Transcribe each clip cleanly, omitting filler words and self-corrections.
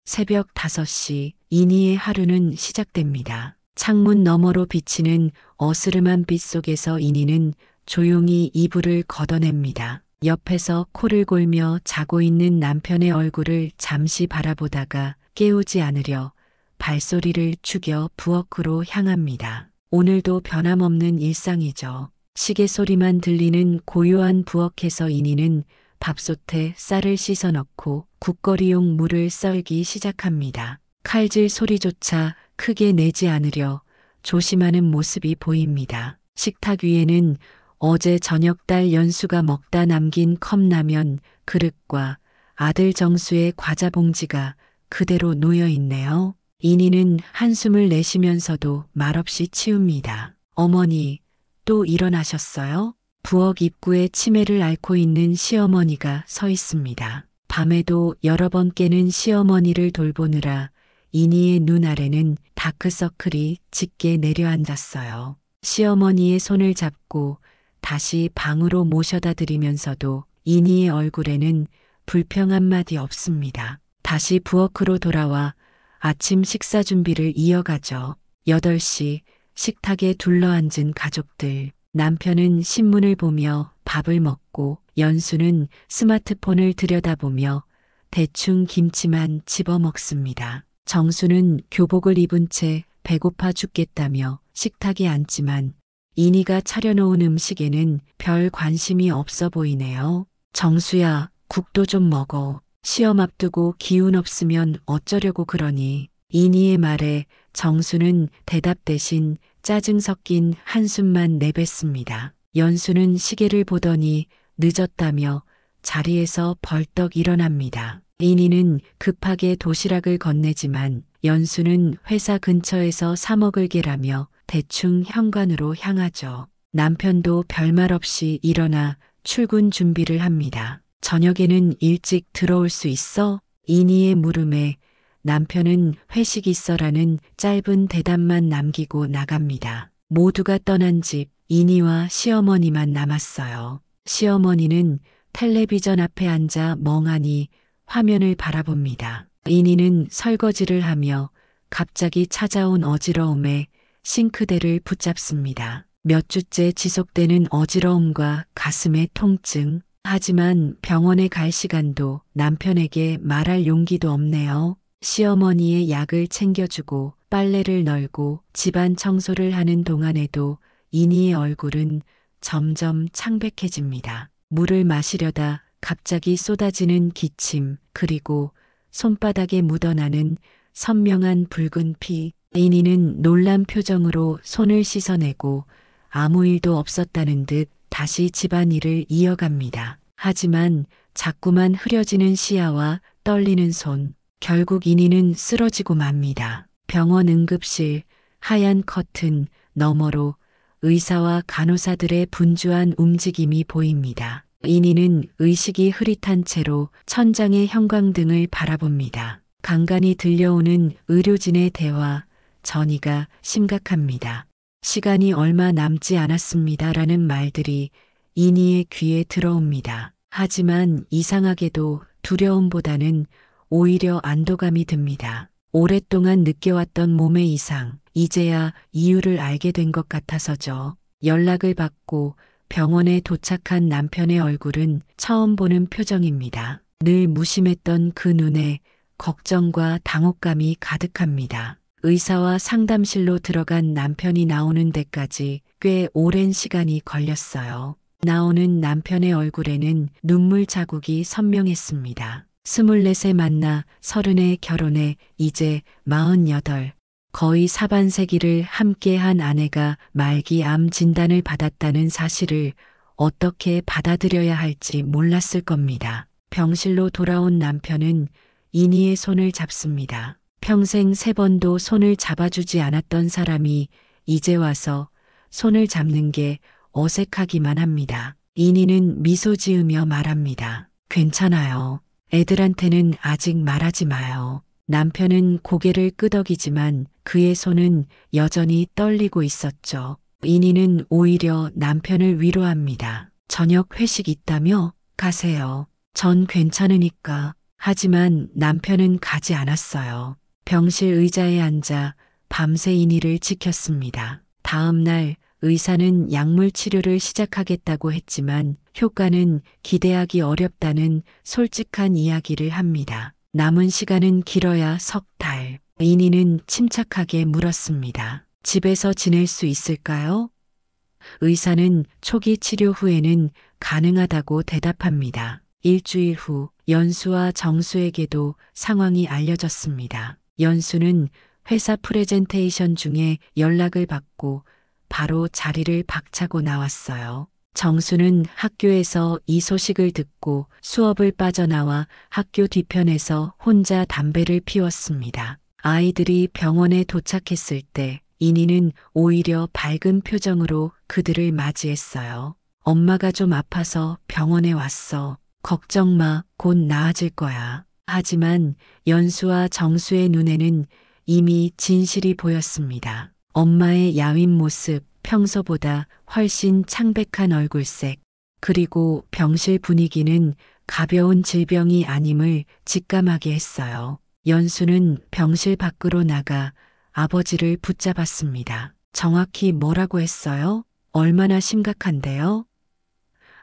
새벽 5시 이니의 하루는 시작됩니다. 창문 너머로 비치는 어스름한 빛 속에서 이니는 조용히 이불을 걷어냅니다. 옆에서 코를 골며 자고 있는 남편의 얼굴을 잠시 바라보다가 깨우지 않으려 발소리를 죽여 부엌으로 향합니다. 오늘도 변함없는 일상이죠. 시계 소리만 들리는 고요한 부엌에서 이니는 밥솥에 쌀을 씻어 넣고 국거리용 물을 썰기 시작합니다. 칼질 소리조차 크게 내지 않으려 조심하는 모습이 보입니다. 식탁 위에는 어제 저녁 딸 연수가 먹다 남긴 컵라면 그릇과 아들 정수의 과자 봉지가 그대로 놓여 있네요. 이니는 한숨을 내쉬면서도 말없이 치웁니다. 어머니, 또 일어나셨어요? 부엌 입구에 치매를 앓고 있는 시어머니가 서 있습니다. 밤에도 여러 번 깨는 시어머니를 돌보느라 이니의 눈 아래는 다크서클이 짙게 내려앉았어요. 시어머니의 손을 잡고 다시 방으로 모셔다 드리면서도 이니의 얼굴에는 불평 한마디 없습니다. 다시 부엌으로 돌아와 아침 식사 준비를 이어가죠. 8시 식탁에 둘러앉은 가족들. 남편은 신문을 보며 밥을 먹고 연수는 스마트폰을 들여다보며 대충 김치만 집어 먹습니다. 정수는 교복을 입은 채 배고파 죽겠다며 식탁에 앉지만 이니가 차려놓은 음식에는 별 관심이 없어 보이네요. 정수야, 국도 좀 먹어. 시험 앞두고 기운 없으면 어쩌려고 그러니. 이니의 말에 정수는 대답 대신 짜증 섞인 한숨만 내뱉습니다. 연수는 시계를 보더니 늦었다며 자리에서 벌떡 일어납니다. 이니는 급하게 도시락을 건네지만 연수는 회사 근처에서 사 먹을 게라며 대충 현관으로 향하죠. 남편도 별말 없이 일어나 출근 준비를 합니다. 저녁에는 일찍 들어올 수 있어? 이니의 물음에 남편은 회식 있어라는 짧은 대답만 남기고 나갑니다. 모두가 떠난 집, 이니와 시어머니만 남았어요. 시어머니는 텔레비전 앞에 앉아 멍하니 화면을 바라봅니다. 이니는 설거지를 하며 갑자기 찾아온 어지러움에 싱크대를 붙잡습니다. 몇 주째 지속되는 어지러움과 가슴의 통증. 하지만 병원에 갈 시간도 남편에게 말할 용기도 없네요. 시어머니의 약을 챙겨주고 빨래를 널고 집안 청소를 하는 동안에도 이니의 얼굴은 점점 창백해집니다. 물을 마시려다 갑자기 쏟아지는 기침, 그리고 손바닥에 묻어나는 선명한 붉은 피. 이니는 놀란 표정으로 손을 씻어내고 아무 일도 없었다는 듯 다시 집안일을 이어갑니다. 하지만 자꾸만 흐려지는 시야와 떨리는 손. 결국 이니는 쓰러지고 맙니다. 병원 응급실, 하얀 커튼 너머로 의사와 간호사들의 분주한 움직임이 보입니다. 이니는 의식이 흐릿한 채로 천장의 형광등을 바라봅니다. 간간히 들려오는 의료진의 대화, 전이가 심각합니다. 시간이 얼마 남지 않았습니다라는 말들이 이니의 귀에 들어옵니다. 하지만 이상하게도 두려움보다는 오히려 안도감이 듭니다. 오랫동안 느껴왔던 몸의 이상, 이제야 이유를 알게 된 것 같아서죠. 연락을 받고 병원에 도착한 남편의 얼굴은 처음 보는 표정입니다. 늘 무심했던 그 눈에 걱정과 당혹감이 가득합니다. 의사와 상담실로 들어간 남편이 나오는 데까지 꽤 오랜 시간이 걸렸어요. 나오는 남편의 얼굴에는 눈물 자국이 선명했습니다. 24세 만나 30에 결혼해 이제 48, 거의 사반세기를 함께한 아내가 말기 암 진단을 받았다는 사실을 어떻게 받아들여야 할지 몰랐을 겁니다. 병실로 돌아온 남편은 이니의 손을 잡습니다. 평생 3번도 손을 잡아주지 않았던 사람이 이제 와서 손을 잡는 게 어색하기만 합니다. 이니는 미소 지으며 말합니다. 괜찮아요. 애들한테는 아직 말하지 마요. 남편은 고개를 끄덕이지만 그의 손은 여전히 떨리고 있었죠. 이니는 오히려 남편을 위로합니다. 저녁 회식 있다며? 가세요. 전 괜찮으니까. 하지만 남편은 가지 않았어요. 병실 의자에 앉아 밤새 인희를 지켰습니다. 다음 날 의사는 약물 치료를 시작하겠다고 했지만 효과는 기대하기 어렵다는 솔직한 이야기를 합니다. 남은 시간은 길어야 석 달. 인희는 침착하게 물었습니다. 집에서 지낼 수 있을까요? 의사는 초기 치료 후에는 가능하다고 대답합니다. 일주일 후 연수와 정수에게도 상황이 알려졌습니다. 연수는 회사 프레젠테이션 중에 연락을 받고 바로 자리를 박차고 나왔어요. 정수는 학교에서 이 소식을 듣고 수업을 빠져나와 학교 뒤편에서 혼자 담배를 피웠습니다. 아이들이 병원에 도착했을 때 인희는 오히려 밝은 표정으로 그들을 맞이했어요. 엄마가 좀 아파서 병원에 왔어. 걱정 마, 곧 나아질 거야. 하지만 연수와 정수의 눈에는 이미 진실이 보였습니다. 엄마의 야윈 모습, 평소보다 훨씬 창백한 얼굴색, 그리고 병실 분위기는 가벼운 질병이 아님을 직감하게 했어요. 연수는 병실 밖으로 나가 아버지를 붙잡았습니다. 정확히 뭐라고 했어요? 얼마나 심각한데요?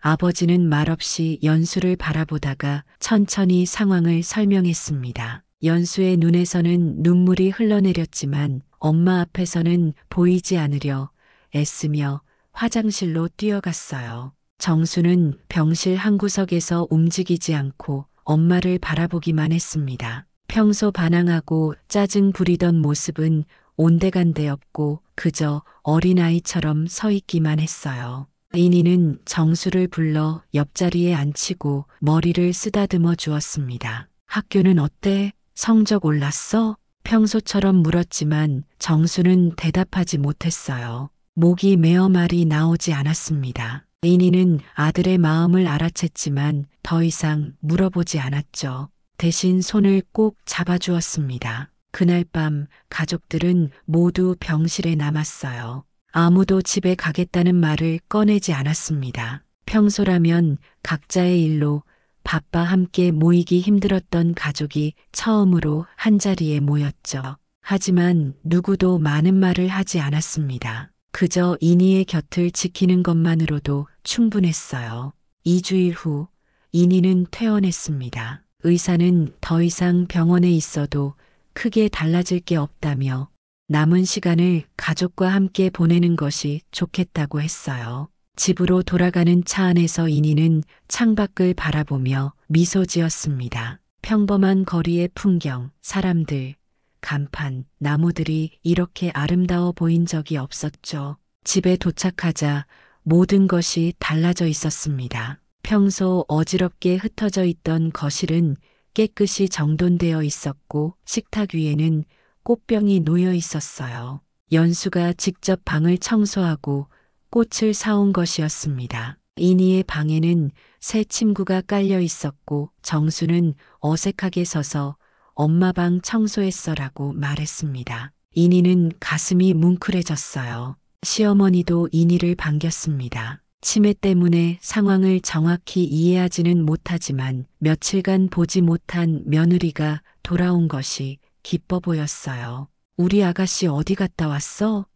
아버지는 말없이 연수를 바라보다가 천천히 상황을 설명했습니다. 연수의 눈에서는 눈물이 흘러내렸지만 엄마 앞에서는 보이지 않으려 애쓰며 화장실로 뛰어갔어요. 정수는 병실 한 구석에서 움직이지 않고 엄마를 바라보기만 했습니다. 평소 반항하고 짜증 부리던 모습은 온데간데 없고 그저 어린아이처럼 서 있기만 했어요. 인희는 정수를 불러 옆자리에 앉히고 머리를 쓰다듬어 주었습니다. 학교는 어때? 성적 올랐어? 평소처럼 물었지만 정수는 대답하지 못했어요. 목이 메어 말이 나오지 않았습니다. 인희는 아들의 마음을 알아챘지만 더 이상 물어보지 않았죠. 대신 손을 꼭 잡아주었습니다. 그날 밤 가족들은 모두 병실에 남았어요. 아무도 집에 가겠다는 말을 꺼내지 않았습니다. 평소라면 각자의 일로 바빠 함께 모이기 힘들었던 가족이 처음으로 한자리에 모였죠. 하지만 누구도 많은 말을 하지 않았습니다. 그저 인희의 곁을 지키는 것만으로도 충분했어요. 2주일 후 인희는 퇴원했습니다. 의사는 더 이상 병원에 있어도 크게 달라질 게 없다며 남은 시간을 가족과 함께 보내는 것이 좋겠다고 했어요. 집으로 돌아가는 차 안에서 인희는 창밖을 바라보며 미소 지었습니다. 평범한 거리의 풍경, 사람들, 간판, 나무들이 이렇게 아름다워 보인 적이 없었죠. 집에 도착하자 모든 것이 달라져 있었습니다. 평소 어지럽게 흩어져 있던 거실은 깨끗이 정돈되어 있었고 식탁 위에는 꽃병이 놓여 있었어요. 연수가 직접 방을 청소하고 꽃을 사온 것이었습니다. 인희의 방에는 새 침구가 깔려 있었고 정수는 어색하게 서서 엄마 방 청소했어라고 말했습니다. 인희는 가슴이 뭉클해졌어요. 시어머니도 인희를 반겼습니다. 치매 때문에 상황을 정확히 이해하지는 못하지만 며칠간 보지 못한 며느리가 돌아온 것이 기뻐 보였어요. 우리 아가씨 어디 갔다 왔어?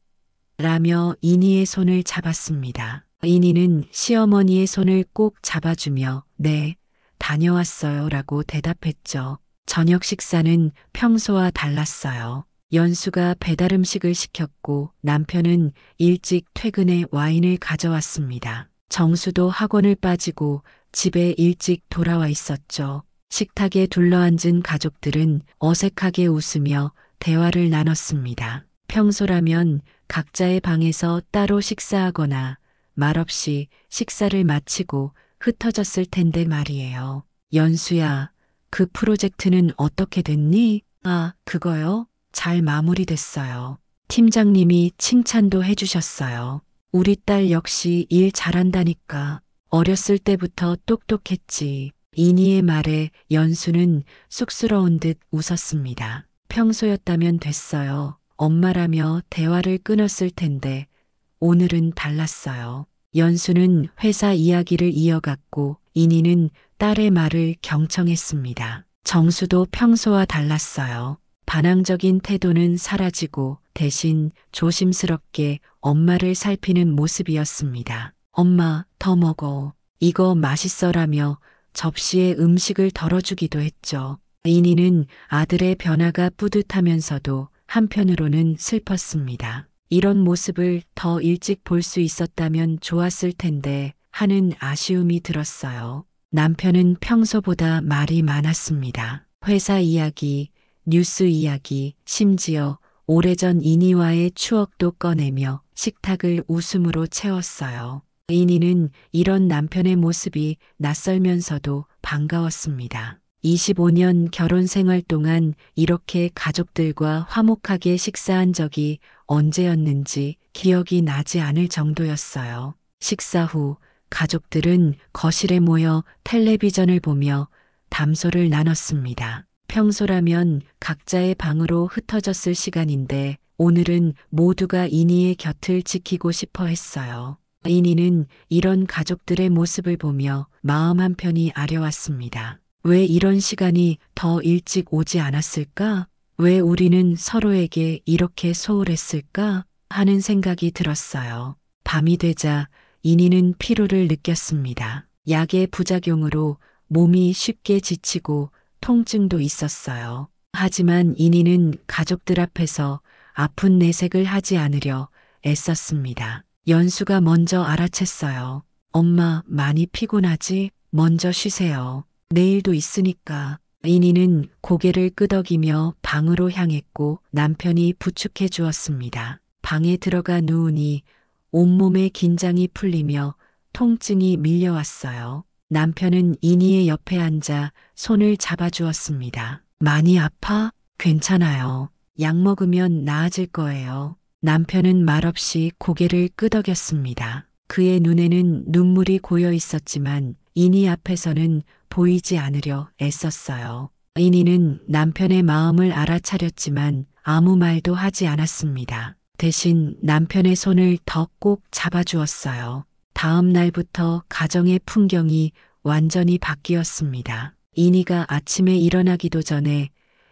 라며 인희의 손을 잡았습니다. 인희는 시어머니의 손을 꼭 잡아주며 네, 다녀왔어요 라고 대답했죠. 저녁 식사는 평소와 달랐어요. 연수가 배달 음식을 시켰고 남편은 일찍 퇴근해 와인을 가져왔습니다. 정수도 학원을 빠지고 집에 일찍 돌아와 있었죠. 식탁에 둘러앉은 가족들은 어색하게 웃으며 대화를 나눴습니다. 평소라면 각자의 방에서 따로 식사하거나 말없이 식사를 마치고 흩어졌을 텐데 말이에요. 연수야, 그 프로젝트는 어떻게 됐니? 아, 그거요? 잘 마무리됐어요. 팀장님이 칭찬도 해주셨어요. 우리 딸 역시 일 잘한다니까. 어렸을 때부터 똑똑했지. 인희의 말에 연수는 쑥스러운 듯 웃었습니다. 평소였다면 됐어요. 엄마라며 대화를 끊었을 텐데 오늘은 달랐어요. 연수는 회사 이야기를 이어갔고 인희는 딸의 말을 경청했습니다. 정수도 평소와 달랐어요. 반항적인 태도는 사라지고 대신 조심스럽게 엄마를 살피는 모습이었습니다. 엄마, 더 먹어. 이거 맛있어라며 접시에 음식을 덜어주기도 했죠. 이니는 아들의 변화가 뿌듯하면서도 한편으로는 슬펐습니다. 이런 모습을 더 일찍 볼 수 있었다면 좋았을 텐데 하는 아쉬움이 들었어요. 남편은 평소보다 말이 많았습니다. 회사 이야기, 뉴스 이야기, 심지어 오래전 이니와의 추억도 꺼내며 식탁을 웃음으로 채웠어요. 이니는 이런 남편의 모습이 낯설면서도 반가웠습니다. 25년 결혼 생활 동안 이렇게 가족들과 화목하게 식사한 적이 언제였는지 기억이 나지 않을 정도였어요. 식사 후 가족들은 거실에 모여 텔레비전을 보며 담소를 나눴습니다. 평소라면 각자의 방으로 흩어졌을 시간인데 오늘은 모두가 이니의 곁을 지키고 싶어 했어요. 이니는 이런 가족들의 모습을 보며 마음 한편이 아려왔습니다. 왜 이런 시간이 더 일찍 오지 않았을까? 왜 우리는 서로에게 이렇게 소홀했을까? 하는 생각이 들었어요. 밤이 되자 이니는 피로를 느꼈습니다. 약의 부작용으로 몸이 쉽게 지치고 통증도 있었어요. 하지만 이니는 가족들 앞에서 아픈 내색을 하지 않으려 애썼습니다. 연수가 먼저 알아챘어요. 엄마, 많이 피곤하지? 먼저 쉬세요. 내일도 있으니까. 이니는 고개를 끄덕이며 방으로 향했고 남편이 부축해 주었습니다. 방에 들어가 누우니 온몸의 긴장이 풀리며 통증이 밀려왔어요. 남편은 이니의 옆에 앉아 손을 잡아주었습니다. 많이 아파? 괜찮아요. 약 먹으면 나아질 거예요. 남편은 말없이 고개를 끄덕였습니다. 그의 눈에는 눈물이 고여 있었지만 이니 앞에서는 보이지 않으려 애썼어요. 이니는 남편의 마음을 알아차렸지만 아무 말도 하지 않았습니다. 대신 남편의 손을 더 꼭 잡아주었어요. 다음 날부터 가정의 풍경이 완전히 바뀌었습니다. 이니가 아침에 일어나기도 전에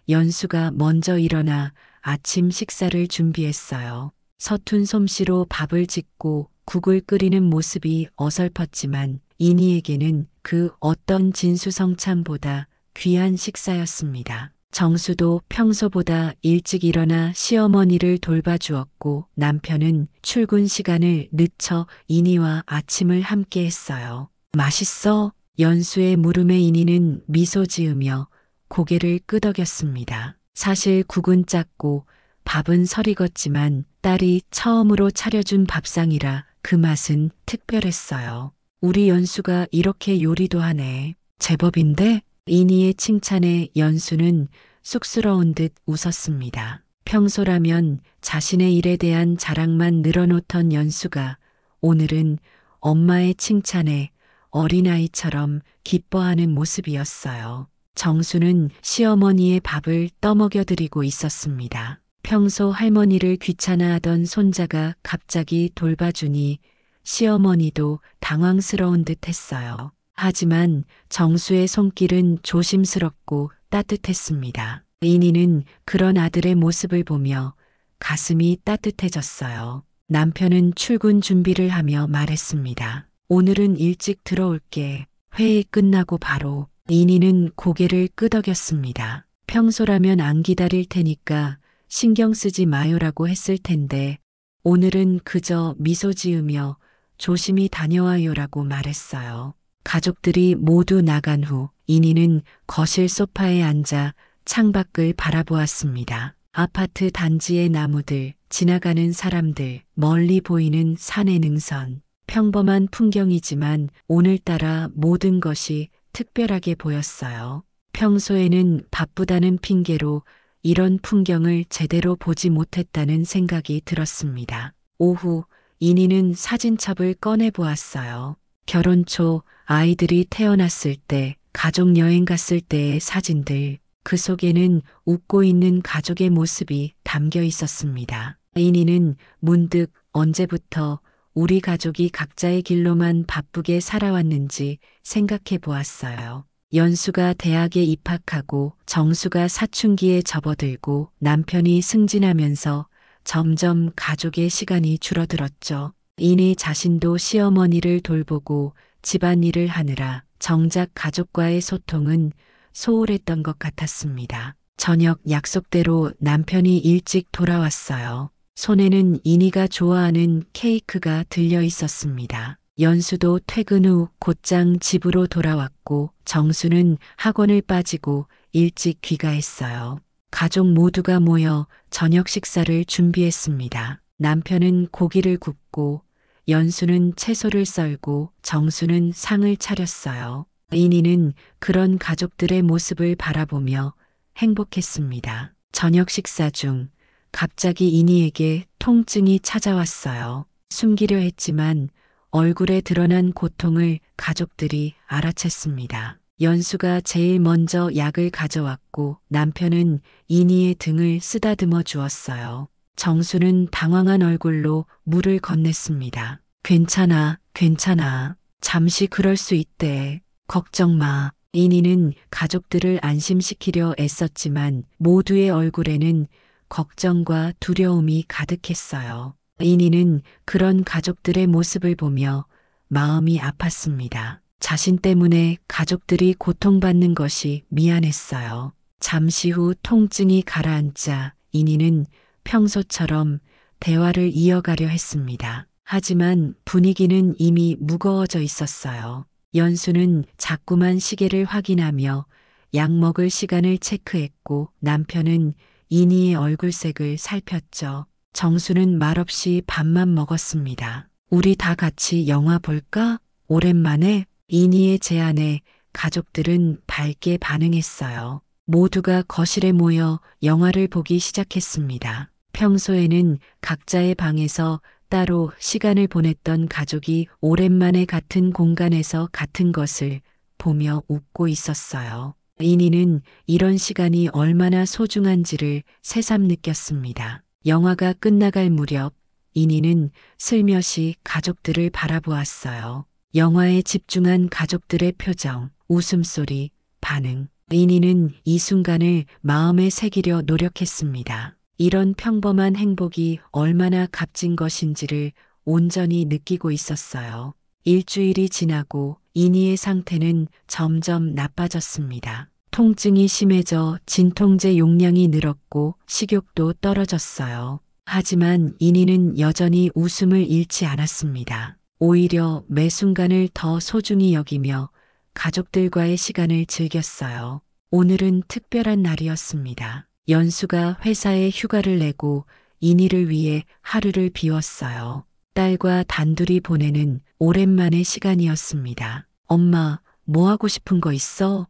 연수가 먼저 일어나 아침 식사를 준비했어요. 서툰 솜씨로 밥을 짓고 국을 끓이는 모습이 어설펐지만 이니에게는 그 어떤 진수성찬보다 귀한 식사였습니다. 정수도 평소보다 일찍 일어나 시어머니를 돌봐주었고 남편은 출근 시간을 늦춰 이니와 아침을 함께 했어요. 맛있어? 연수의 물음에 이니는 미소 지으며 고개를 끄덕였습니다. 사실 국은 짰고 밥은 설익었지만 딸이 처음으로 차려준 밥상이라 그 맛은 특별했어요. 우리 연수가 이렇게 요리도 하네. 제법인데? 이니의 칭찬에 연수는 쑥스러운 듯 웃었습니다. 평소라면 자신의 일에 대한 자랑만 늘어놓던 연수가 오늘은 엄마의 칭찬에 어린아이처럼 기뻐하는 모습이었어요. 정수는 시어머니의 밥을 떠먹여드리고 있었습니다. 평소 할머니를 귀찮아하던 손자가 갑자기 돌봐주니 시어머니도 당황스러운 듯 했어요. 하지만 정수의 손길은 조심스럽고 따뜻했습니다. 이니는 그런 아들의 모습을 보며 가슴이 따뜻해졌어요. 남편은 출근 준비를 하며 말했습니다. 오늘은 일찍 들어올게. 회의 끝나고 바로. 이니는 고개를 끄덕였습니다. 평소라면 안 기다릴 테니까 신경 쓰지 마요라고 했을 텐데 오늘은 그저 미소 지으며 조심히 다녀와요라고 말했어요. 가족들이 모두 나간 후 이니는 거실 소파에 앉아 창밖을 바라보았습니다. 아파트 단지의 나무들, 지나가는 사람들, 멀리 보이는 산의 능선. 평범한 풍경이지만 오늘따라 모든 것이 특별하게 보였어요. 평소에는 바쁘다는 핑계로 이런 풍경을 제대로 보지 못했다는 생각이 들었습니다. 오후 이니는 사진첩을 꺼내 보았어요. 결혼 초 아이들이 태어났을 때, 가족 여행 갔을 때의 사진들, 그 속에는 웃고 있는 가족의 모습이 담겨 있었습니다. 이니는 문득 언제부터 우리 가족이 각자의 길로만 바쁘게 살아왔는지 생각해 보았어요. 연수가 대학에 입학하고 정수가 사춘기에 접어들고 남편이 승진하면서 점점 가족의 시간이 줄어들었죠. 이내 자신도 시어머니를 돌보고 집안일을 하느라 정작 가족과의 소통은 소홀했던 것 같았습니다. 저녁 약속대로 남편이 일찍 돌아왔어요. 손에는 이니가 좋아하는 케이크가 들려 있었습니다. 연수도 퇴근 후 곧장 집으로 돌아왔고 정수는 학원을 빠지고 일찍 귀가했어요. 가족 모두가 모여 저녁 식사를 준비했습니다. 남편은 고기를 굽고 연수는 채소를 썰고 정수는 상을 차렸어요. 이니는 그런 가족들의 모습을 바라보며 행복했습니다. 저녁 식사 중 갑자기 이니에게 통증이 찾아왔어요. 숨기려 했지만 얼굴에 드러난 고통을 가족들이 알아챘습니다. 연수가 제일 먼저 약을 가져왔고 남편은 이니의 등을 쓰다듬어 주었어요. 정수는 당황한 얼굴로 물을 건넸습니다. 괜찮아, 괜찮아. 잠시 그럴 수 있대. 걱정 마. 이니는 가족들을 안심시키려 애썼지만 모두의 얼굴에는 걱정과 두려움이 가득했어요. 이니는 그런 가족들의 모습을 보며 마음이 아팠습니다. 자신 때문에 가족들이 고통받는 것이 미안했어요. 잠시 후 통증이 가라앉자 이니는 평소처럼 대화를 이어가려 했습니다. 하지만 분위기는 이미 무거워져 있었어요. 연수는 자꾸만 시계를 확인하며 약 먹을 시간을 체크했고 남편은 이니의 얼굴색을 살폈죠. 정수는 말없이 밥만 먹었습니다. 우리 다 같이 영화 볼까? 오랜만에 이니의 제안에 가족들은 밝게 반응했어요. 모두가 거실에 모여 영화를 보기 시작했습니다. 평소에는 각자의 방에서 따로 시간을 보냈던 가족이 오랜만에 같은 공간에서 같은 것을 보며 웃고 있었어요. 이니는 이런 시간이 얼마나 소중한지를 새삼 느꼈습니다. 영화가 끝나갈 무렵 이니는 슬며시 가족들을 바라보았어요. 영화에 집중한 가족들의 표정, 웃음소리, 반응. 이니는 이 순간을 마음에 새기려 노력했습니다. 이런 평범한 행복이 얼마나 값진 것인지를 온전히 느끼고 있었어요. 일주일이 지나고 이니의 상태는 점점 나빠졌습니다. 통증이 심해져 진통제 용량이 늘었고 식욕도 떨어졌어요. 하지만 이니는 여전히 웃음을 잃지 않았습니다. 오히려 매 순간을 더 소중히 여기며 가족들과의 시간을 즐겼어요. 오늘은 특별한 날이었습니다. 연수가 회사에 휴가를 내고 이니를 위해 하루를 비웠어요. 딸과 단둘이 보내는 오랜만의 시간이었습니다. 엄마, 뭐 하고 싶은 거 있어?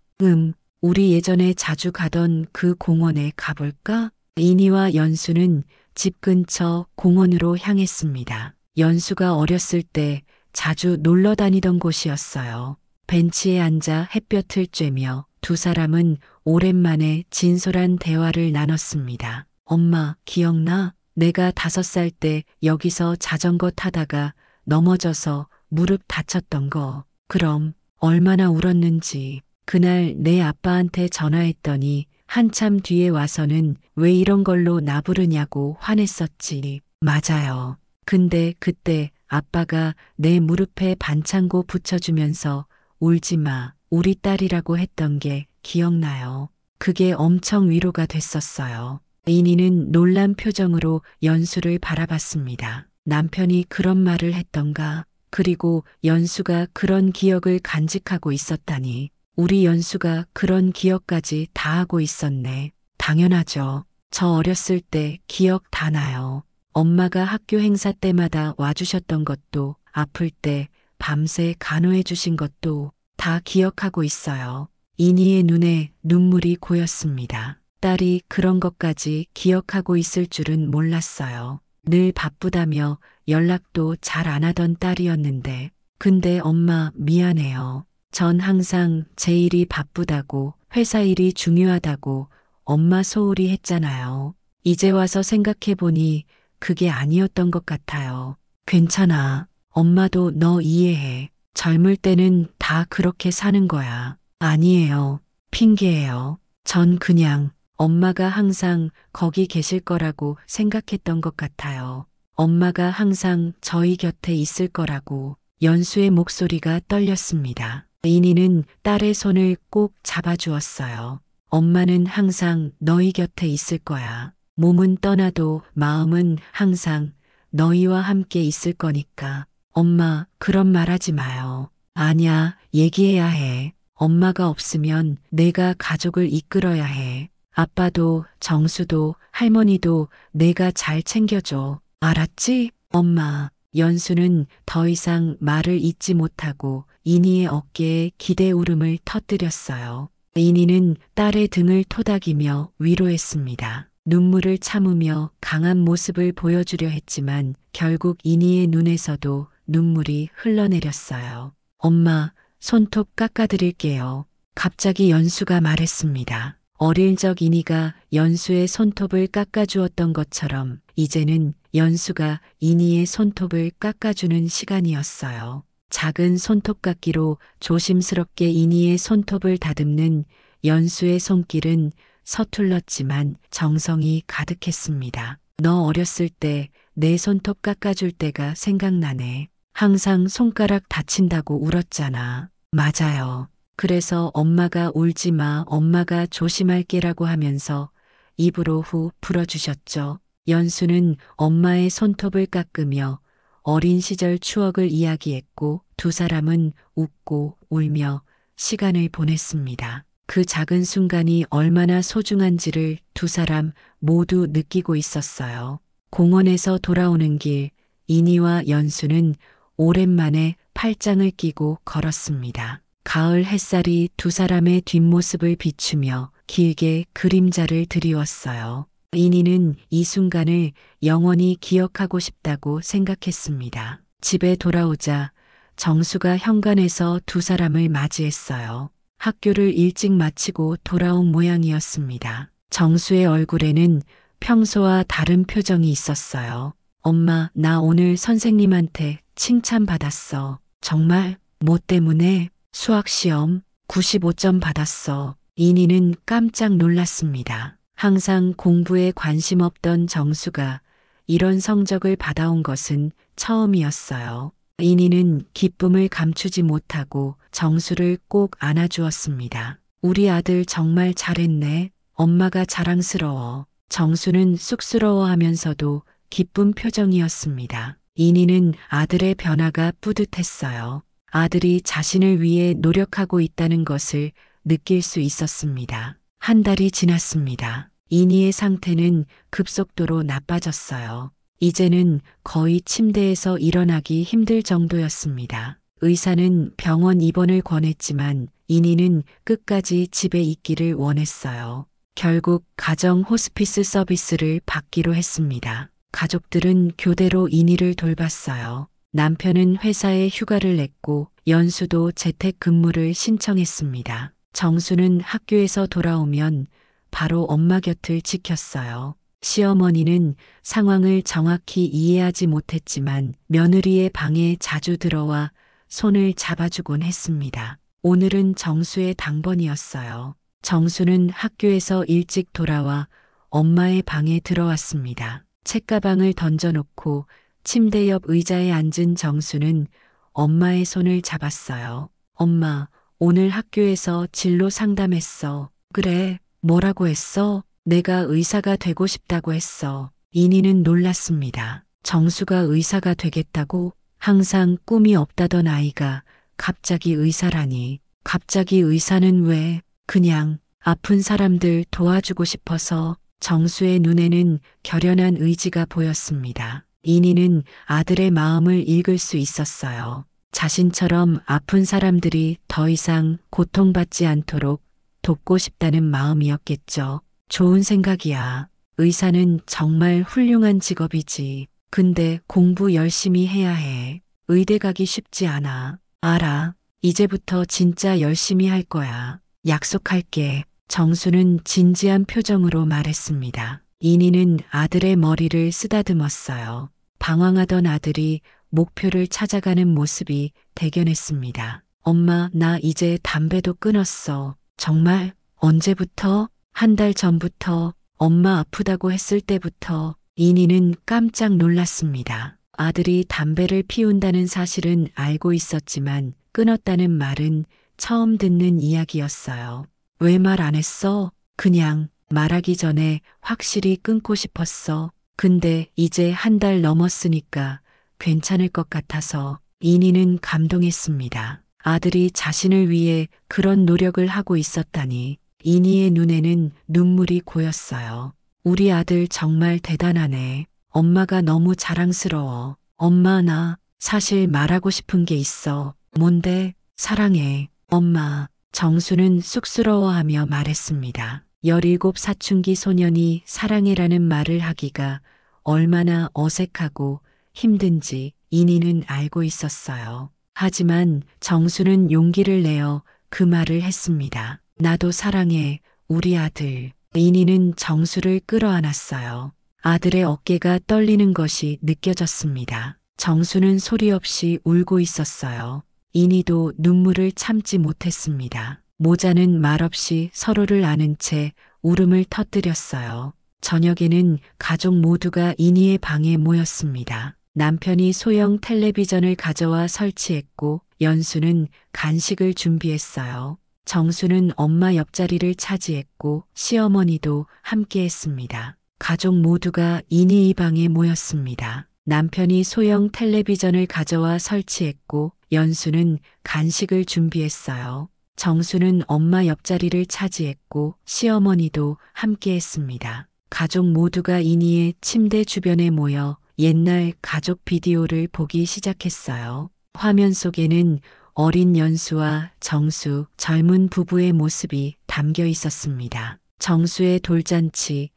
우리 예전에 자주 가던 그 공원에 가볼까? 이니와 연수는 집 근처 공원으로 향했습니다. 연수가 어렸을 때 자주 놀러 다니던 곳이었어요. 벤치에 앉아 햇볕을 쬐며 두 사람은 오랜만에 진솔한 대화를 나눴습니다. 엄마, 기억나? 내가 5살 때 여기서 자전거 타다가 넘어져서 무릎 다쳤던 거. 그럼 얼마나 울었는지. 그날 내 아빠한테 전화했더니 한참 뒤에 와서는 왜 이런 걸로 나 부르냐고 화냈었지. 맞아요. 근데 그때 아빠가 내 무릎에 반창고 붙여주면서 울지 마, 우리 딸이라고 했던 게 기억나요. 그게 엄청 위로가 됐었어요. 이니는 놀란 표정으로 연수를 바라봤습니다. 남편이 그런 말을 했던가? 그리고 연수가 그런 기억을 간직하고 있었다니. 우리 연수가 그런 기억까지 다 하고 있었네. 당연하죠. 저 어렸을 때 기억 다 나요. 엄마가 학교 행사 때마다 와주셨던 것도, 아플 때 밤새 간호해 주신 것도 다 기억하고 있어요. 이니의 눈에 눈물이 고였습니다. 딸이 그런 것까지 기억하고 있을 줄은 몰랐어요. 늘 바쁘다며 연락도 잘 안 하던 딸이었는데. 근데 엄마 미안해요. 전 항상 제 일이 바쁘다고, 회사 일이 중요하다고 엄마 소홀히 했잖아요. 이제 와서 생각해보니 그게 아니었던 것 같아요. 괜찮아. 엄마도 너 이해해. 젊을 때는 다 그렇게 사는 거야. 아니에요. 핑계예요. 전 그냥 엄마가 항상 거기 계실 거라고 생각했던 것 같아요. 엄마가 항상 저희 곁에 있을 거라고. 연수의 목소리가 떨렸습니다. 이니는 딸의 손을 꼭 잡아주었어요. 엄마는 항상 너희 곁에 있을 거야. 몸은 떠나도 마음은 항상 너희와 함께 있을 거니까. 엄마, 그런 말 하지 마요. 아냐, 얘기해야 해. 엄마가 없으면 내가 가족을 이끌어야 해. 아빠도 정수도 할머니도 내가 잘 챙겨줘. 알았지? 엄마. 연수는 더 이상 말을 잇지 못하고 이니의 어깨에 기대 울음을 터뜨렸어요. 이니는 딸의 등을 토닥이며 위로했습니다. 눈물을 참으며 강한 모습을 보여주려 했지만 결국 이니의 눈에서도 눈물이 흘러내렸어요. 엄마, 손톱 깎아드릴게요. 갑자기 연수가 말했습니다. 어릴 적 이니가 연수의 손톱을 깎아주었던 것처럼 이제는 연수가 이니의 손톱을 깎아주는 시간이었어요. 작은 손톱깎이로 조심스럽게 이니의 손톱을 다듬는 연수의 손길은 서툴렀지만 정성이 가득했습니다. 너 어렸을 때 내 손톱 깎아줄 때가 생각나네. 항상 손가락 다친다고 울었잖아. 맞아요. 그래서 엄마가 울지 마, 엄마가 조심할게라고 하면서 입으로 후 불어주셨죠. 연수는 엄마의 손톱을 깎으며 어린 시절 추억을 이야기했고 두 사람은 웃고 울며 시간을 보냈습니다. 그 작은 순간이 얼마나 소중한지를 두 사람 모두 느끼고 있었어요. 공원에서 돌아오는 길, 이니와 연수는 오랜만에 팔짱을 끼고 걸었습니다. 가을 햇살이 두 사람의 뒷모습을 비추며 길게 그림자를 드리웠어요. 이니는 이 순간을 영원히 기억하고 싶다고 생각했습니다. 집에 돌아오자 정수가 현관에서 두 사람을 맞이했어요. 학교를 일찍 마치고 돌아온 모양이었습니다. 정수의 얼굴에는 평소와 다른 표정이 있었어요. 엄마, 나 오늘 선생님한테 칭찬받았어. 정말? 뭐 때문에? 수학시험 95점 받았어. 이니는 깜짝 놀랐습니다. 항상 공부에 관심 없던 정수가 이런 성적을 받아온 것은 처음이었어요. 이니는 기쁨을 감추지 못하고 정수를 꼭 안아주었습니다. 우리 아들 정말 잘했네. 엄마가 자랑스러워. 정수는 쑥스러워하면서도 기쁜 표정이었습니다. 이니는 아들의 변화가 뿌듯했어요. 아들이 자신을 위해 노력하고 있다는 것을 느낄 수 있었습니다. 한 달이 지났습니다. 이니의 상태는 급속도로 나빠졌어요. 이제는 거의 침대에서 일어나기 힘들 정도였습니다. 의사는 병원 입원을 권했지만 이니는 끝까지 집에 있기를 원했어요. 결국 가정 호스피스 서비스를 받기로 했습니다. 가족들은 교대로 이니를 돌봤어요. 남편은 회사에 휴가를 냈고 연수도 재택 근무를 신청했습니다. 정수는 학교에서 돌아오면 바로 엄마 곁을 지켰어요. 시어머니는 상황을 정확히 이해하지 못했지만 며느리의 방에 자주 들어와 손을 잡아주곤 했습니다. 오늘은 정수의 당번이었어요. 정수는 학교에서 일찍 돌아와 엄마의 방에 들어왔습니다. 책가방을 던져놓고 침대 옆 의자에 앉은 정수는 엄마의 손을 잡았어요. 엄마, 오늘 학교에서 진로 상담했어. 그래, 뭐라고 했어? 내가 의사가 되고 싶다고 했어. 이니는 놀랐습니다. 정수가 의사가 되겠다고? 항상 꿈이 없다던 아이가 갑자기 의사라니. 갑자기 의사는 왜? 그냥 아픈 사람들 도와주고 싶어서. 정수의 눈에는 결연한 의지가 보였습니다. 이니는 아들의 마음을 읽을 수 있었어요. 자신처럼 아픈 사람들이 더 이상 고통받지 않도록 돕고 싶다는 마음이었겠죠. 좋은 생각이야. 의사는 정말 훌륭한 직업이지. 근데 공부 열심히 해야 해. 의대 가기 쉽지 않아. 알아. 이제부터 진짜 열심히 할 거야. 약속할게. 정수는 진지한 표정으로 말했습니다. 이니는 아들의 머리를 쓰다듬었어요. 방황하던 아들이 목표를 찾아가는 모습이 대견했습니다. 엄마, 나 이제 담배도 끊었어. 정말? 언제부터? 한 달 전부터 엄마 아프다고 했을 때부터. 이니는 깜짝 놀랐습니다. 아들이 담배를 피운다는 사실은 알고 있었지만 끊었다는 말은 처음 듣는 이야기였어요. 왜 말 안 했어? 그냥 말하기 전에 확실히 끊고 싶었어. 근데 이제 한 달 넘었으니까 괜찮을 것 같아서. 이니는 감동했습니다. 아들이 자신을 위해 그런 노력을 하고 있었다니. 이니의 눈에는 눈물이 고였어요. 우리 아들 정말 대단하네. 엄마가 너무 자랑스러워. 엄마, 나 사실 말하고 싶은 게 있어. 뭔데? 사랑해. 엄마. 정수는 쑥스러워하며 말했습니다. 17 사춘기 소년이 사랑해라는 말을 하기가 얼마나 어색하고 힘든지 이니는 알고 있었어요. 하지만 정수는 용기를 내어 그 말을 했습니다. 나도 사랑해, 우리 아들. 이니는 정수를 끌어안았어요. 아들의 어깨가 떨리는 것이 느껴졌습니다. 정수는 소리 없이 울고 있었어요. 이니도 눈물을 참지 못했습니다. 모자는 말없이 서로를 안은 채 울음을 터뜨렸어요. 저녁에는 가족 모두가 이니의 방에 모였습니다. 남편이 소형 텔레비전을 가져와 설치했고 연수는 간식을 준비했어요. 정수는 엄마 옆자리를 차지했고 시어머니도 함께했습니다. 가족 모두가 이니 방에 모였습니다. 남편이 소형 텔레비전을 가져와 설치했고 연수는 간식을 준비했어요. 정수는 엄마 옆자리를 차지했고 시어머니도 함께했습니다. 가족 모두가 이니의 침대 주변에 모여 옛날 가족 비디오를 보기 시작했어요. 화면 속에는 어린 연수와 정수, 젊은 부부의 모습이 담겨 있었습니다. 정수의 돌잔치,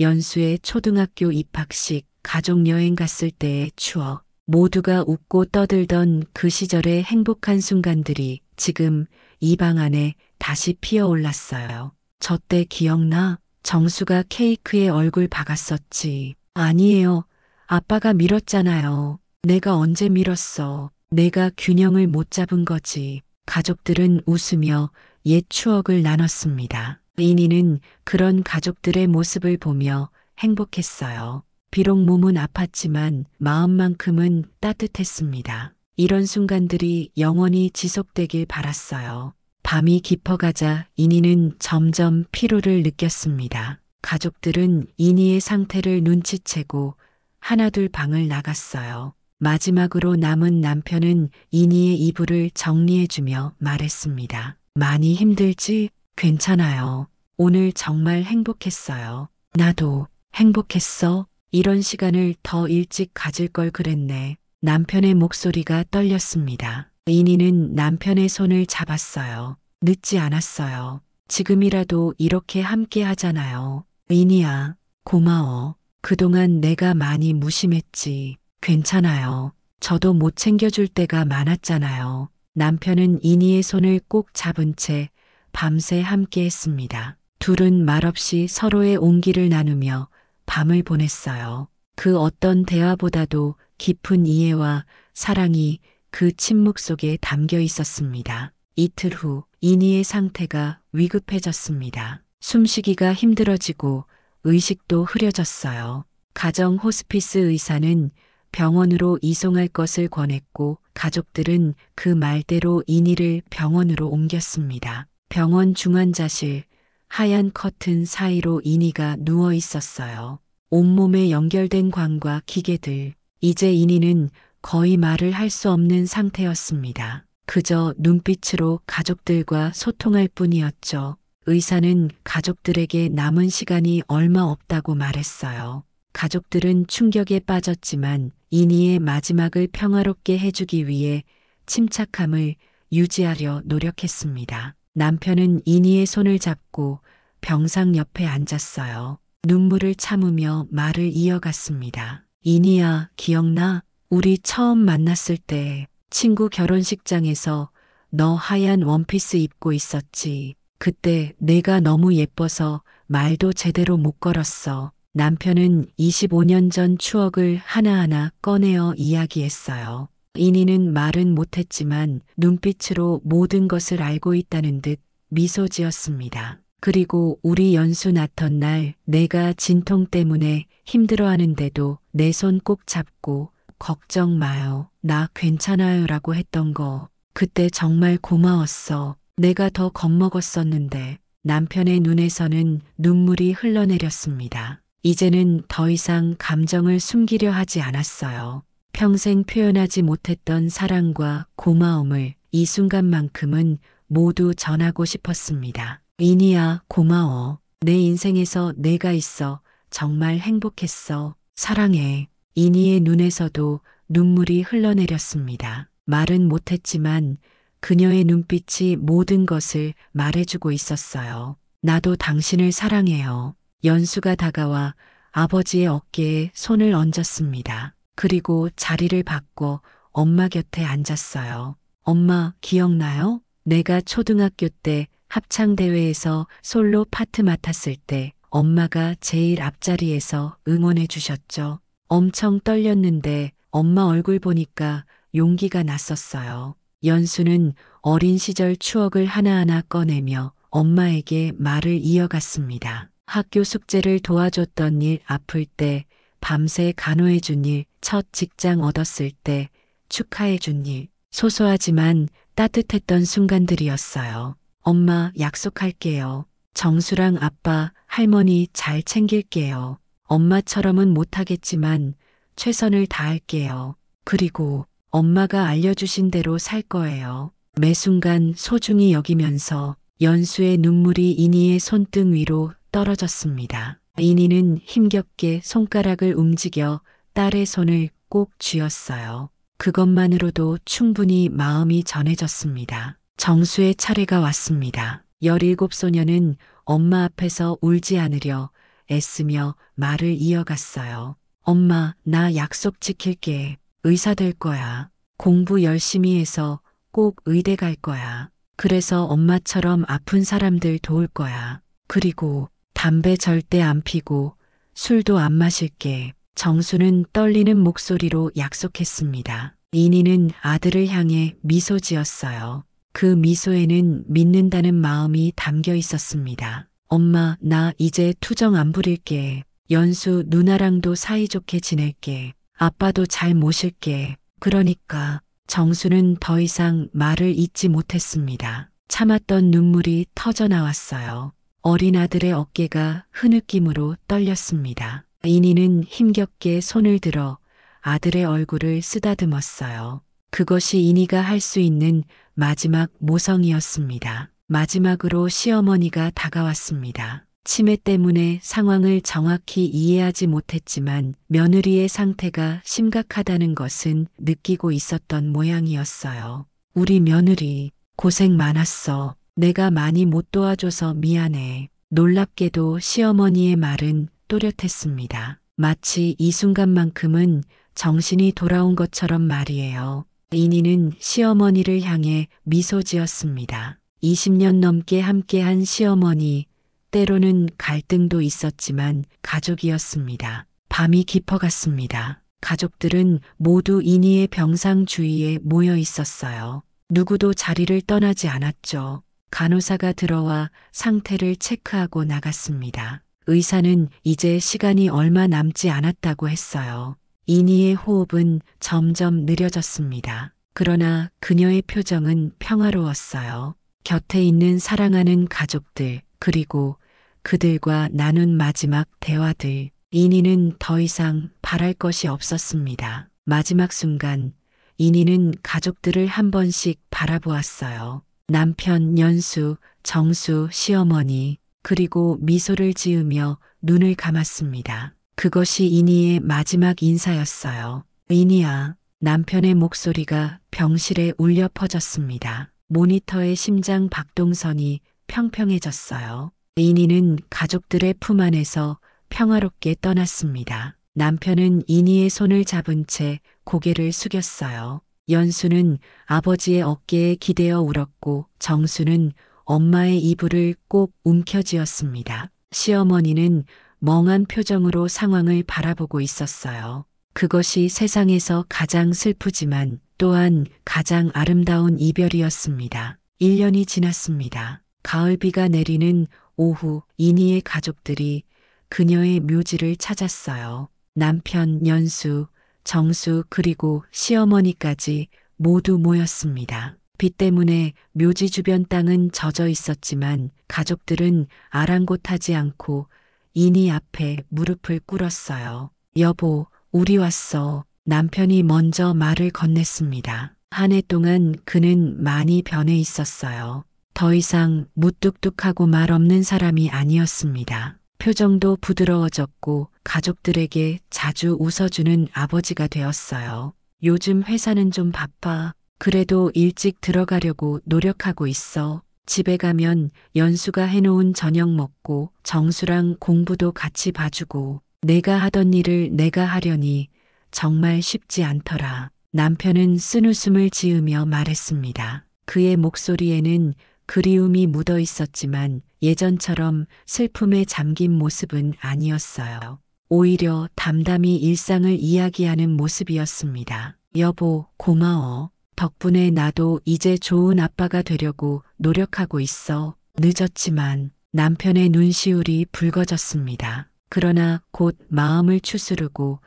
연수의 초등학교 입학식, 가족 여행 갔을 때의 추억, 모두가 웃고 떠들던 그 시절의 행복한 순간들이 지금 이 방 안에 다시 피어올랐어요. 저 때 기억나? 정수가 케이크에 얼굴 박았었지. 아니에요. 아빠가 밀었잖아요. 내가 언제 밀었어. 내가 균형을 못 잡은 거지. 가족들은 웃으며 옛 추억을 나눴습니다. 이니는 그런 가족들의 모습을 보며 행복했어요. 비록 몸은 아팠지만 마음만큼은 따뜻했습니다. 이런 순간들이 영원히 지속되길 바랐어요. 밤이 깊어가자 이니는 점점 피로를 느꼈습니다. 가족들은 이니의 상태를 눈치채고 하나둘 방을 나갔어요. 마지막으로 남은 남편은 이니의 이불을 정리해주며 말했습니다. 많이 힘들지? 괜찮아요. 오늘 정말 행복했어요. 나도 행복했어. 이런 시간을 더 일찍 가질 걸 그랬네. 남편의 목소리가 떨렸습니다. 이니는 남편의 손을 잡았어요. 늦지 않았어요. 지금이라도 이렇게 함께 하잖아요. 이니야, 고마워. 그동안 내가 많이 무심했지. 괜찮아요. 저도 못 챙겨줄 때가 많았잖아요. 남편은 이니의 손을 꼭 잡은 채 밤새 함께 했습니다. 둘은 말없이 서로의 온기를 나누며 밤을 보냈어요. 그 어떤 대화보다도 깊은 이해와 사랑이 그 침묵 속에 담겨 있었습니다. 이틀 후 이니의 상태가 위급해졌습니다. 숨쉬기가 힘들어지고 의식도 흐려졌어요. 가정 호스피스 의사는 병원으로 이송할 것을 권했고 가족들은 그 말대로 이니를 병원으로 옮겼습니다. 병원 중환자실, 하얀 커튼 사이로 이니가 누워 있었어요. 온몸에 연결된 관과 기계들. 이제 이니는 거의 말을 할 수 없는 상태였습니다. 그저 눈빛으로 가족들과 소통할 뿐이었죠. 의사는 가족들에게 남은 시간이 얼마 없다고 말했어요. 가족들은 충격에 빠졌지만 이니의 마지막을 평화롭게 해주기 위해 침착함을 유지하려 노력했습니다. 남편은 이니의 손을 잡고 병상 옆에 앉았어요. 눈물을 참으며 말을 이어갔습니다. 이니야, 기억나? 우리 처음 만났을 때 친구 결혼식장에서 너 하얀 원피스 입고 있었지. 그때 내가 너무 예뻐서 말도 제대로 못 걸었어. 남편은 25년 전 추억을 하나하나 꺼내어 이야기했어요. 인희는 말은 못했지만 눈빛으로 모든 것을 알고 있다는 듯 미소 지었습니다. 그리고 우리 연수 낳던 날 내가 진통 때문에 힘들어하는데도 내 손 꼭 잡고 걱정 마요. 나 괜찮아요 라고 했던 거. 그때 정말 고마웠어. 내가 더 겁먹었었는데. 남편의 눈에서는 눈물이 흘러내렸습니다. 이제는 더 이상 감정을 숨기려 하지 않았어요. 평생 표현하지 못했던 사랑과 고마움을 이 순간만큼은 모두 전하고 싶었습니다. 인희야, 고마워. 내 인생에서 내가 있어. 정말 행복했어. 사랑해. 인희의 눈에서도 눈물이 흘러내렸습니다. 말은 못했지만 그녀의 눈빛이 모든 것을 말해주고 있었어요. 나도 당신을 사랑해요. 연수가 다가와 아버지의 어깨에 손을 얹었습니다. 그리고 자리를 바꿔 엄마 곁에 앉았어요. 엄마, 기억나요? 내가 초등학교 때 합창대회에서 솔로 파트 맡았을 때 엄마가 제일 앞자리에서 응원해 주셨죠. 엄청 떨렸는데 엄마 얼굴 보니까 용기가 났었어요. 연수는 어린 시절 추억을 하나하나 꺼내며 엄마에게 말을 이어갔습니다. 학교 숙제를 도와줬던 일, 아플 때 밤새 간호해준 일, 첫 직장 얻었을 때 축하해준 일. 소소하지만 따뜻했던 순간들이었어요. 엄마, 약속할게요. 정수랑 아빠, 할머니 잘 챙길게요. 엄마처럼은 못하겠지만 최선을 다할게요. 그리고 엄마가 알려주신 대로 살 거예요. 매 순간 소중히 여기면서 연수의 눈물이 인희의 손등 위로 떨어졌습니다. 인희는 힘겹게 손가락을 움직여 딸의 손을 꼭 쥐었어요. 그것만으로도 충분히 마음이 전해졌습니다. 정수의 차례가 왔습니다. 17소녀는 엄마 앞에서 울지 않으려 애쓰며 말을 이어갔어요. 엄마, 나 약속 지킬게. 의사 될 거야. 공부 열심히 해서 꼭 의대 갈 거야. 그래서 엄마처럼 아픈 사람들 도울 거야. 그리고 담배 절대 안 피고 술도 안 마실게. 정수는 떨리는 목소리로 약속했습니다. 인희는 아들을 향해 미소 지었어요. 그 미소에는 믿는다는 마음이 담겨 있었습니다. 엄마, 나 이제 투정 안 부릴게. 연수 누나랑도 사이좋게 지낼게. 아빠도 잘 모실게. 그러니까 정수는 더 이상 말을 잇지 못했습니다. 참았던 눈물이 터져 나왔어요. 어린 아들의 어깨가 흐느낌으로 떨렸습니다. 인희는 힘겹게 손을 들어 아들의 얼굴을 쓰다듬었어요. 그것이 인희가 할 수 있는 마지막 모성이었습니다. 마지막으로 시어머니가 다가왔습니다. 치매 때문에 상황을 정확히 이해하지 못했지만 며느리의 상태가 심각하다는 것은 느끼고 있었던 모양이었어요. 우리 며느리 고생 많았어. 내가 많이 못 도와줘서 미안해. 놀랍게도 시어머니의 말은 또렷했습니다. 마치 이 순간만큼은 정신이 돌아온 것처럼 말이에요. 인희는 시어머니를 향해 미소 지었습니다. 20년 넘게 함께한 시어머니, 때로는 갈등도 있었지만 가족이었습니다. 밤이 깊어갔습니다. 가족들은 모두 인희의 병상 주위에 모여 있었어요. 누구도 자리를 떠나지 않았죠. 간호사가 들어와 상태를 체크하고 나갔습니다. 의사는 이제 시간이 얼마 남지 않았다고 했어요. 인희의 호흡은 점점 느려졌습니다. 그러나 그녀의 표정은 평화로웠어요. 곁에 있는 사랑하는 가족들, 그리고 그들과 나눈 마지막 대화들. 인희는 더 이상 바랄 것이 없었습니다. 마지막 순간, 인희는 가족들을 한 번씩 바라보았어요. 남편 연수, 정수, 시어머니, 그리고 미소를 지으며 눈을 감았습니다. 그것이 인희의 마지막 인사였어요. 인희야, 남편의 목소리가 병실에 울려 퍼졌습니다. 모니터의 심장 박동선이 평평해졌어요. 인희는 가족들의 품 안에서 평화롭게 떠났습니다. 남편은 인희의 손을 잡은 채 고개를 숙였어요. 연수는 아버지의 어깨에 기대어 울었고 정수는 엄마의 이불을 꼭 움켜쥐었습니다. 시어머니는 멍한 표정으로 상황을 바라보고 있었어요. 그것이 세상에서 가장 슬프지만 또한 가장 아름다운 이별이었습니다. 1년이 지났습니다. 가을비가 내리는 오후 이니의 가족들이 그녀의 묘지를 찾았어요. 남편 연수, 정수 그리고 시어머니까지 모두 모였습니다. 비 때문에 묘지 주변 땅은 젖어 있었지만 가족들은 아랑곳하지 않고 이니 앞에 무릎을 꿇었어요. 여보, 우리 왔어. 남편이 먼저 말을 건넸습니다. 한 해 동안 그는 많이 변해 있었어요. 더 이상 무뚝뚝하고 말 없는 사람이 아니었습니다. 표정도 부드러워졌고 가족들에게 자주 웃어주는 아버지가 되었어요. 요즘 회사는 좀 바빠. 그래도 일찍 들어가려고 노력하고 있어. 집에 가면 연수가 해놓은 저녁 먹고 정수랑 공부도 같이 봐주고 내가 하던 일을 내가 하려니 정말 쉽지 않더라. 남편은 쓴웃음을 지으며 말했습니다. 그의 목소리에는 그리움이 묻어 있었지만 예전처럼 슬픔에 잠긴 모습은 아니었어요. 오히려 담담히 일상을 이야기하는 모습이었습니다. 여보, 고마워. 덕분에 나도 이제 좋은 아빠가 되려고 노력하고 있어. 늦었지만 남편의 눈시울이 붉어졌습니다. 그러나 곧 마음을 추스르고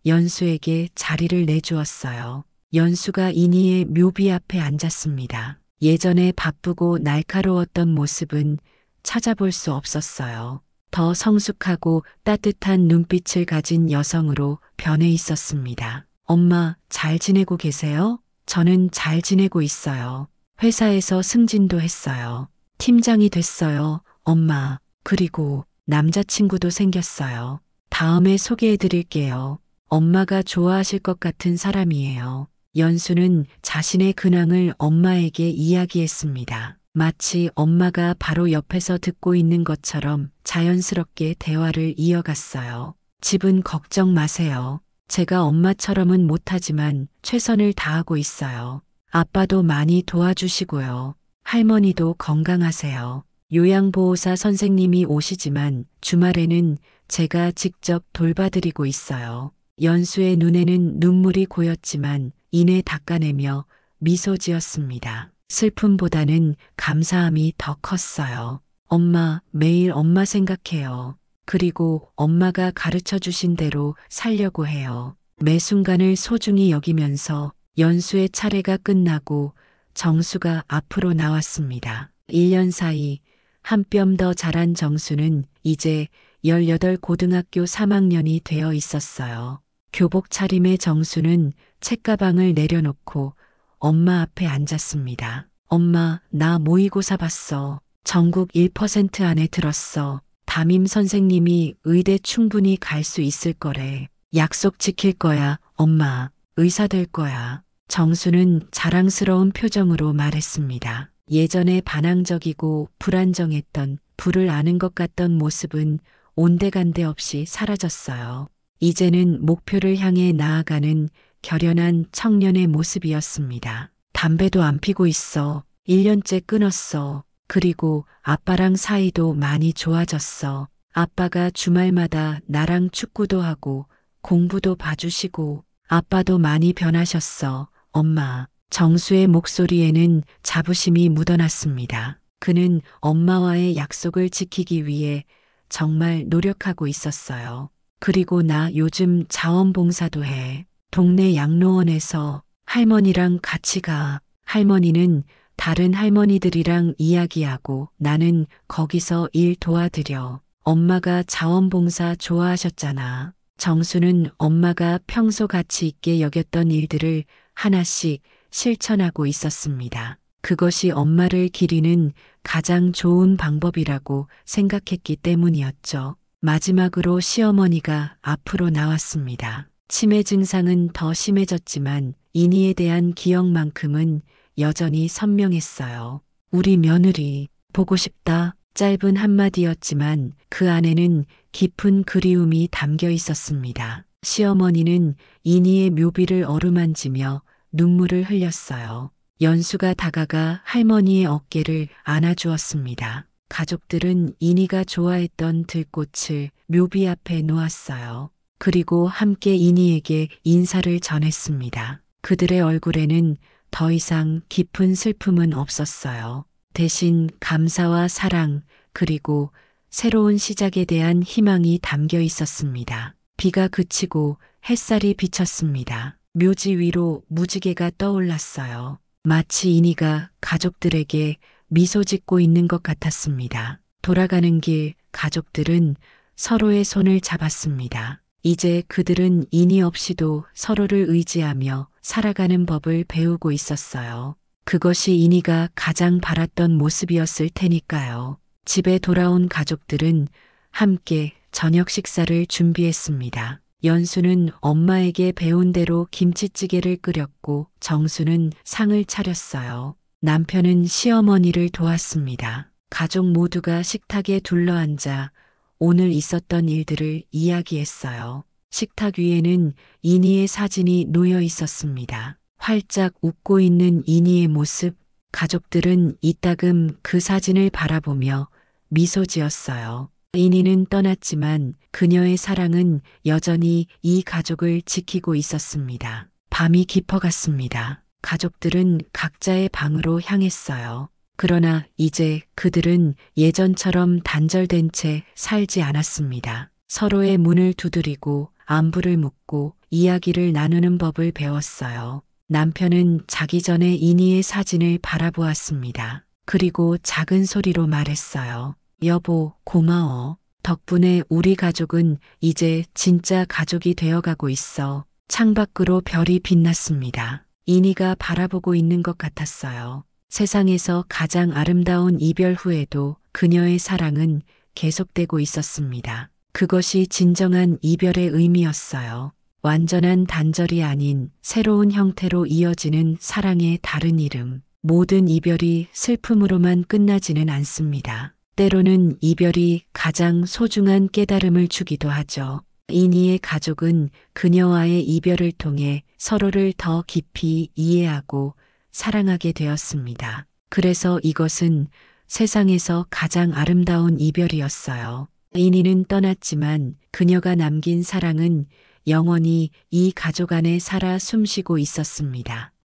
연수에게 자리를 내주었어요. 연수가 이니의 묘비 앞에 앉았습니다. 예전에 바쁘고 날카로웠던 모습은 찾아볼 수 없었어요. 더 성숙하고 따뜻한 눈빛을 가진 여성으로 변해 있었습니다. 엄마, 잘 지내고 계세요? 저는 잘 지내고 있어요. 회사에서 승진도 했어요. 팀장이 됐어요. 엄마, 그리고 남자친구도 생겼어요. 다음에 소개해 드릴게요. 엄마가 좋아하실 것 같은 사람이에요. 연수는 자신의 근황을 엄마에게 이야기했습니다. 마치 엄마가 바로 옆에서 듣고 있는 것처럼 자연스럽게 대화를 이어갔어요. 집은 걱정 마세요. 제가 엄마처럼은 못하지만 최선을 다하고 있어요. 아빠도 많이 도와주시고요. 할머니도 건강하세요. 요양보호사 선생님이 오시지만 주말에는 제가 직접 돌봐드리고 있어요. 연수의 눈에는 눈물이 고였지만 이내 닦아내며 미소 지었습니다. 슬픔보다는 감사함이 더 컸어요. 엄마, 매일 엄마 생각해요. 그리고 엄마가 가르쳐 주신 대로 살려고 해요. 매 순간을 소중히 여기면서 연수의 차례가 끝나고 정수가 앞으로 나왔습니다. 1년 사이 한 뼘 더 자란 정수는 이제 18 고등학교 3학년이 되어 있었어요. 교복 차림의 정수는 책가방을 내려놓고 엄마 앞에 앉았습니다. 엄마, 나 모의고사 봤어. 전국 1% 안에 들었어. 담임 선생님이 의대 충분히 갈 수 있을 거래. 약속 지킬 거야, 엄마. 의사 될 거야. 정수는 자랑스러운 표정으로 말했습니다. 예전에 반항적이고 불안정했던 불을 아는 것 같던 모습은 온데간데 없이 사라졌어요. 이제는 목표를 향해 나아가는 결연한 청년의 모습이었습니다. 담배도 안 피고 있어. 1년째 끊었어. 그리고 아빠랑 사이도 많이 좋아졌어. 아빠가 주말마다 나랑 축구도 하고 공부도 봐주시고 아빠도 많이 변하셨어. 엄마. 정수의 목소리에는 자부심이 묻어났습니다. 그는 엄마와의 약속을 지키기 위해 정말 노력하고 있었어요. 그리고 나 요즘 자원봉사도 해. 동네 양로원에서 할머니랑 같이 가. 할머니는 다른 할머니들이랑 이야기하고 나는 거기서 일 도와드려. 엄마가 자원봉사 좋아하셨잖아. 정수는 엄마가 평소 가치 있게 여겼던 일들을 하나씩 실천하고 있었습니다. 그것이 엄마를 기리는 가장 좋은 방법이라고 생각했기 때문이었죠. 마지막으로 시어머니가 앞으로 나왔습니다. 치매 증상은 더 심해졌지만 이니에 대한 기억만큼은 여전히 선명했어요. 우리 며느리, 보고 싶다. 짧은 한마디였지만 그 안에는 깊은 그리움이 담겨 있었습니다. 시어머니는 이니의 묘비를 어루만지며 눈물을 흘렸어요. 연수가 다가가 할머니의 어깨를 안아주었습니다. 가족들은 이니가 좋아했던 들꽃을 묘비 앞에 놓았어요. 그리고 함께 이니에게 인사를 전했습니다. 그들의 얼굴에는 더 이상 깊은 슬픔은 없었어요. 대신 감사와 사랑, 그리고 새로운 시작에 대한 희망이 담겨 있었습니다. 비가 그치고 햇살이 비쳤습니다. 묘지 위로 무지개가 떠올랐어요. 마치 이니가 가족들에게 미소 짓고 있는 것 같았습니다. 돌아가는 길 가족들은 서로의 손을 잡았습니다. 이제 그들은 이니 없이도 서로를 의지하며 살아가는 법을 배우고 있었어요. 그것이 이니가 가장 바랐던 모습이었을 테니까요. 집에 돌아온 가족들은 함께 저녁 식사를 준비했습니다. 연수는 엄마에게 배운 대로 김치찌개를 끓였고 정수는 상을 차렸어요. 남편은 시어머니를 도왔습니다. 가족 모두가 식탁에 둘러앉아 오늘 있었던 일들을 이야기했어요. 식탁 위에는 이니의 사진이 놓여 있었습니다. 활짝 웃고 있는 이니의 모습, 가족들은 이따금 그 사진을 바라보며 미소 지었어요. 이니는 떠났지만 그녀의 사랑은 여전히 이 가족을 지키고 있었습니다. 밤이 깊어갔습니다. 가족들은 각자의 방으로 향했어요. 그러나 이제 그들은 예전처럼 단절된 채 살지 않았습니다. 서로의 문을 두드리고 안부를 묻고 이야기를 나누는 법을 배웠어요. 남편은 자기 전에 이니의 사진을 바라보았습니다. 그리고 작은 소리로 말했어요. 여보, 고마워. 덕분에 우리 가족은 이제 진짜 가족이 되어가고 있어. 창밖으로 별이 빛났습니다. 이니가 바라보고 있는 것 같았어요. 세상에서 가장 아름다운 이별 후에도 그녀의 사랑은 계속되고 있었습니다. 그것이 진정한 이별의 의미였어요. 완전한 단절이 아닌 새로운 형태로 이어지는 사랑의 다른 이름. 모든 이별이 슬픔으로만 끝나지는 않습니다. 때로는 이별이 가장 소중한 깨달음을 주기도 하죠. 이니의 가족은 그녀와의 이별을 통해 서로를 더 깊이 이해하고 사랑하게 되었습니다. 그래서 이것은 세상에서 가장 아름다운 이별이었어요. 이니는 떠났지만 그녀가 남긴 사랑은 영원히 이 가족 안에 살아 숨쉬고 있었습니다.